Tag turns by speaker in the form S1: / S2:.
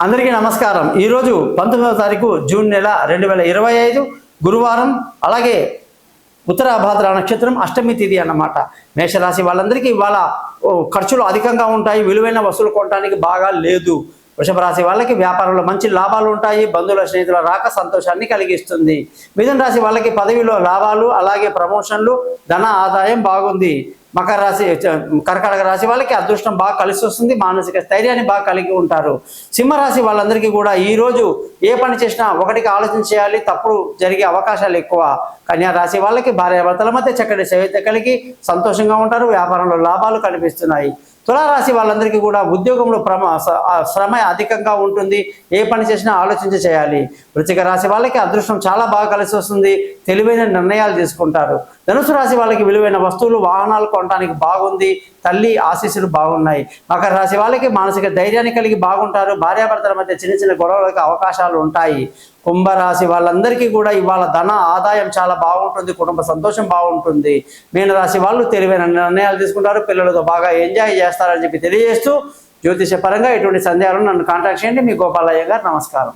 S1: అందరికీ నమస్కారం। ఈరోజు 19వ తారీఖు జూన్ నెల 2025 గురువారం, అలాగే ఉత్తరాభాద్ర నక్షత్రం అష్టమి తిథి అన్నమాట। మేషరాశి వాళ్ళందరికీ ఇవాళ ఖర్చులు అధికంగా ఉంటాయి, విలువైన వస్తువులు కొనడానికి బాగా లేదు। వృషభ రాశి వాళ్ళకి వ్యాపారంలో మంచి లాభాలు ఉంటాయి, బంధువుల స్నేహితుల రాక సంతోషాన్ని కలిగిస్తుంది। మిథున రాశి వాళ్ళకి పదవిలో లాభాలు, అలాగే ప్రమోషన్లు, ధన ఆదాయం బాగుంది। మకర రాశి కర్కాటక రాశి వాళ్ళకి అదృష్టం బాగా కలిసి వస్తుంది, మానసిక స్థైర్యాన్ని బాగా కలిగి ఉంటారు। సింహరాశి వాళ్ళందరికీ కూడా ఈరోజు ఏ పని చేసినా ఒకటికి ఆలోచన చేయాలి, తప్పుడు జరిగే అవకాశాలు ఎక్కువ। కన్యా రాశి వాళ్ళకి భార్యాభర్తల మధ్య చక్కటి సహిత కలిగి సంతోషంగా ఉంటారు, వ్యాపారంలో లాభాలు కనిపిస్తున్నాయి। తులారాశి వాళ్ళందరికీ కూడా ఉద్యోగంలో శ్రమ అధికంగా ఉంటుంది, ఏ పని చేసినా ఆలోచించి చేయాలి। వృశ్చిక రాశి వాళ్ళకి అదృష్టం చాలా బాగా కలిసి వస్తుంది, తెలివైన నిర్ణయాలు తీసుకుంటారు। ధనుసు రాశి వాళ్ళకి విలువైన వస్తువులు, వాహనాలు కొనడానికి బాగుంది, తల్లి ఆశీస్సులు బాగున్నాయి। మకర రాశి వాళ్ళకి మానసిక ధైర్యాన్ని కలిగి బాగుంటారు, భార్యాభర్తల మధ్య చిన్న చిన్న గొడవలకు అవకాశాలు ఉంటాయి। కుంభరాశి వాళ్ళందరికీ కూడా ఇవాళ ధన ఆదాయం చాలా బాగుంటుంది, కుటుంబ సంతోషం బాగుంటుంది। మీనరాశి వాళ్ళు తెలివైన నిర్ణయాలు తీసుకుంటారు, పిల్లలతో బాగా ఎంజాయ్ చేస్తారని చెప్పి తెలియజేస్తూ, జ్యోతిష పరంగా ఎటువంటి సందేహాలను నన్ను కాంటాక్ట్ చేయండి। మీ గోపాలయ్య గారు, నమస్కారం।